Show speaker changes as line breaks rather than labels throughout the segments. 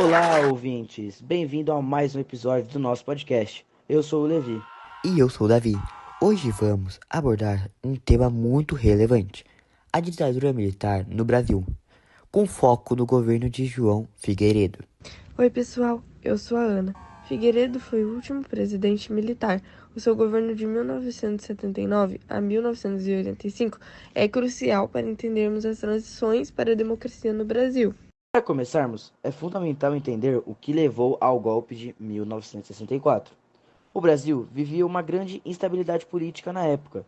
Olá, ouvintes! Bem-vindo a mais um episódio do nosso podcast. Eu sou o Levi.
E eu sou o Davi. Hoje vamos abordar um tema muito relevante: a ditadura militar no Brasil, com foco no governo de João Figueiredo.
Oi, pessoal, eu sou a Ana. Figueiredo foi o último presidente militar. O seu governo de 1979 a 1985 é crucial para entendermos as transições para a democracia no Brasil.
Para começarmos, é fundamental entender o que levou ao golpe de 1964. O Brasil vivia uma grande instabilidade política na época.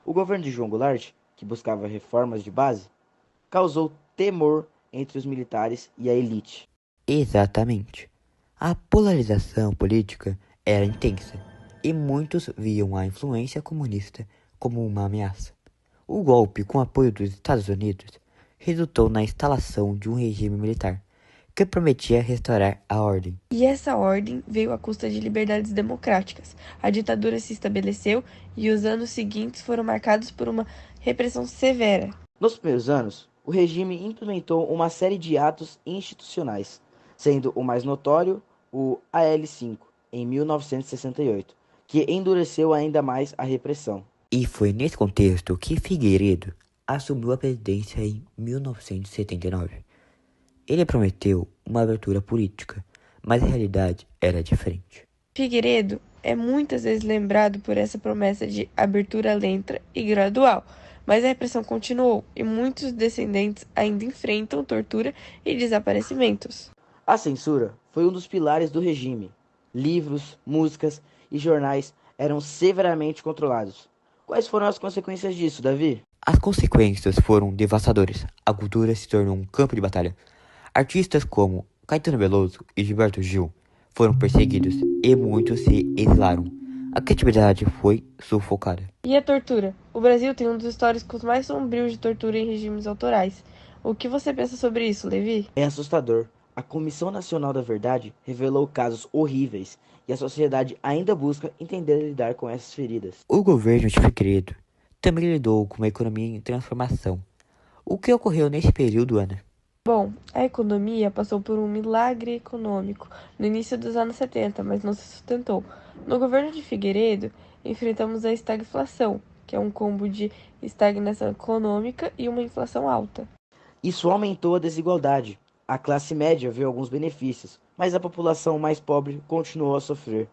O governo de João Goulart, que buscava reformas de base, causou temor entre os militares e a elite.
Exatamente. A polarização política era intensa e muitos viam a influência comunista como uma ameaça. O golpe, com apoio dos Estados Unidos, resultou na instalação de um regime militar que prometia restaurar a ordem.
E essa ordem veio à custa de liberdades democráticas. A ditadura se estabeleceu e os anos seguintes foram marcados por uma repressão severa.
Nos primeiros anos, o regime implementou uma série de atos institucionais, sendo o mais notório o AL-5, em 1968, que endureceu ainda mais a repressão.
E foi nesse contexto que Figueiredo assumiu a presidência em 1979. Ele prometeu uma abertura política, mas a realidade era diferente.
Figueiredo é muitas vezes lembrado por essa promessa de abertura lenta e gradual, mas a repressão continuou e muitos descendentes ainda enfrentam tortura e desaparecimentos.
A censura foi um dos pilares do regime. Livros, músicas e jornais eram severamente controlados. Quais foram as consequências disso, Davi?
As consequências foram devastadoras. A cultura se tornou um campo de batalha. Artistas como Caetano Veloso e Gilberto Gil foram perseguidos e muitos se exilaram. A criatividade foi sufocada.
E a tortura? O Brasil tem um dos históricos mais sombrios de tortura em regimes autorais. O que você pensa sobre isso, Levi?
É assustador. A Comissão Nacional da Verdade revelou casos horríveis e a sociedade ainda busca entender e lidar com essas feridas.
O governo de Figueiredo também lidou com uma economia em transformação. O que ocorreu nesse período, Ana?
Bom, a economia passou por um milagre econômico no início dos anos 70, mas não se sustentou. No governo de Figueiredo, enfrentamos a estagflação, que é um combo de estagnação econômica e uma inflação alta.
Isso aumentou a desigualdade. A classe média viu alguns benefícios, mas a população mais pobre continuou a sofrer.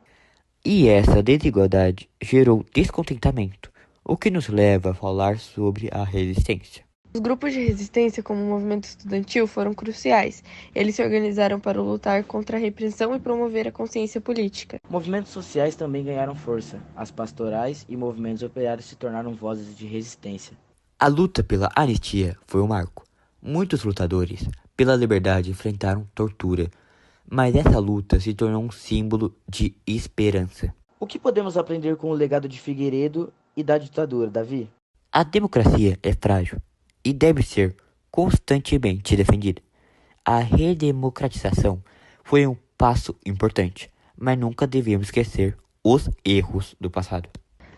E essa desigualdade gerou descontentamento, o que nos leva a falar sobre a resistência.
Os grupos de resistência, como o movimento estudantil, foram cruciais. Eles se organizaram para lutar contra a repressão e promover a consciência política.
Movimentos sociais também ganharam força. As pastorais e movimentos operários se tornaram vozes de resistência.
A luta pela anistia foi um marco. Muitos lutadores pela liberdade enfrentaram tortura, mas essa luta se tornou um símbolo de esperança.
O que podemos aprender com o legado de Figueiredo e da ditadura, Davi?
A democracia é frágil e deve ser constantemente defendida. A redemocratização foi um passo importante, mas nunca devemos esquecer os erros do passado.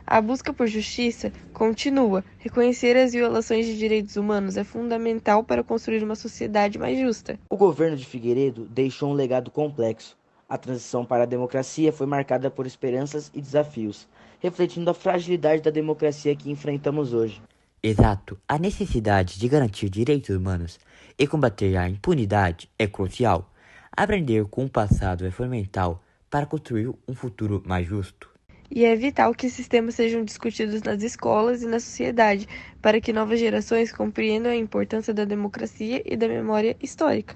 A busca por justiça continua. Reconhecer as violações de direitos humanos é fundamental para construir uma sociedade mais justa.
O governo de Figueiredo deixou um legado complexo. A transição para a democracia foi marcada por esperanças e desafios, refletindo a fragilidade da democracia que enfrentamos hoje.
Exato, a necessidade de garantir direitos humanos e combater a impunidade é crucial. Aprender com o passado é fundamental para construir um futuro mais justo.
E é vital que esses temas sejam discutidos nas escolas e na sociedade, para que novas gerações compreendam a importância da democracia e da memória histórica.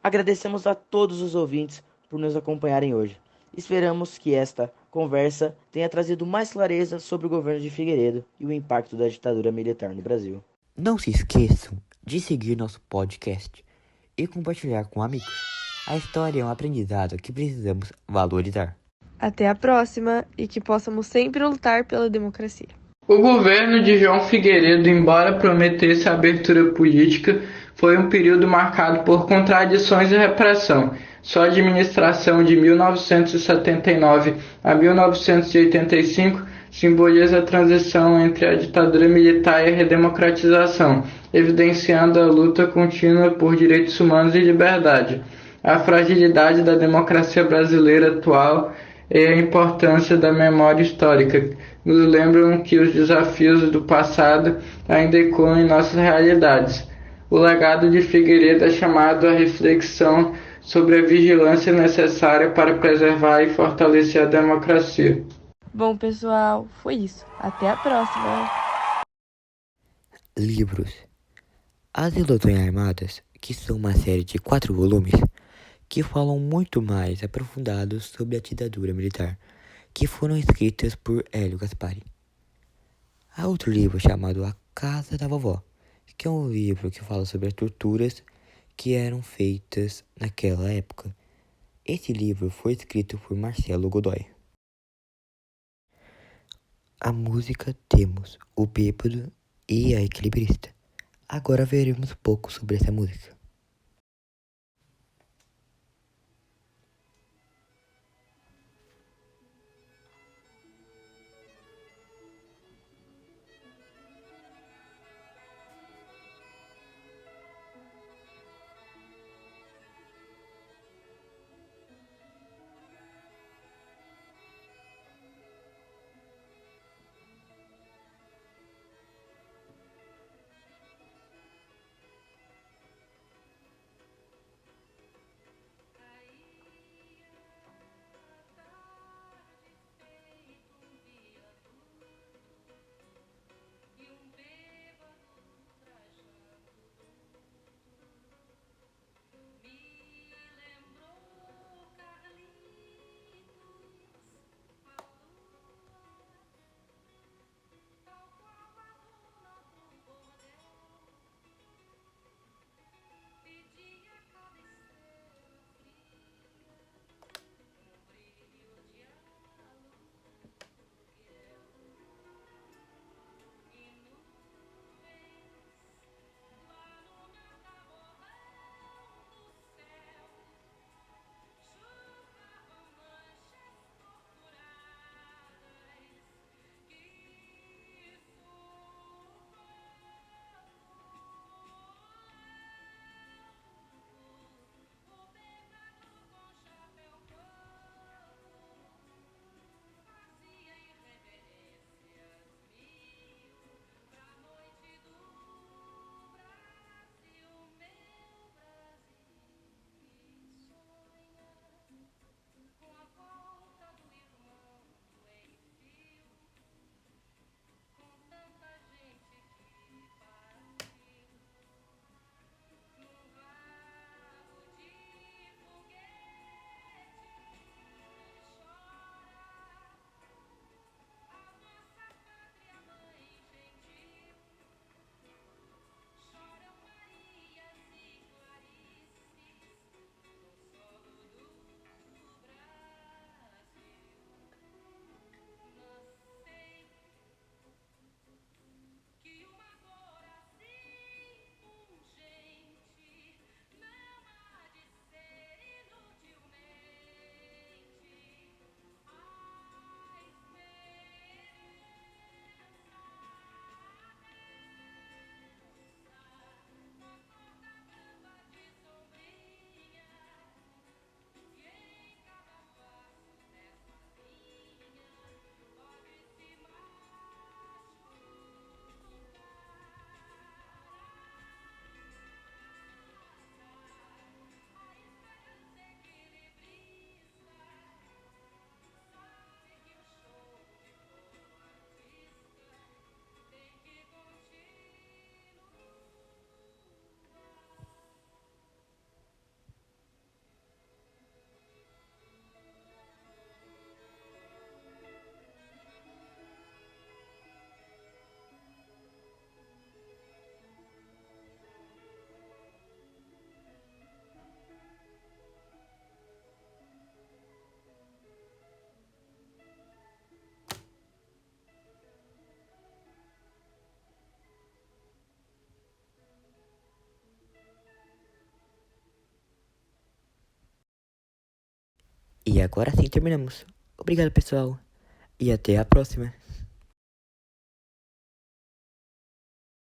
Agradecemos a todos os ouvintes por nos acompanharem hoje. Esperamos que esta conversa tenha trazido mais clareza sobre o governo de Figueiredo e o impacto da ditadura militar no Brasil.
Não se esqueçam de seguir nosso podcast e compartilhar com amigos. A história é um aprendizado que precisamos valorizar.
Até a próxima e que possamos sempre lutar pela democracia.
O governo de João Figueiredo, embora prometesse abertura política, foi um período marcado por contradições e repressão. Sua administração de 1979 a 1985 simboliza a transição entre a ditadura militar e a redemocratização, evidenciando a luta contínua por direitos humanos e liberdade. a fragilidade da democracia brasileira atual e a importância da memória histórica. Nos lembram que os desafios do passado ainda ecoam em nossas realidades. O legado de Figueiredo é chamado à reflexão sobre a vigilância necessária para preservar e fortalecer a democracia.
Bom, pessoal, foi isso. Até a próxima!
Livros. As Ilusões Armadas, que são uma série de 4 volumes, que falam muito mais aprofundados sobre a ditadura militar, que foram escritas por Hélio Gaspari. Há outro livro chamado A Casa da Vovó, que é um livro que fala sobre as torturas que eram feitas naquela época. Esse livro foi escrito por Marcelo Godoy. A música temos O Bêbado e A Equilibrista. Agora veremos um pouco sobre essa música. E agora sim terminamos. Obrigado, pessoal. E até a próxima.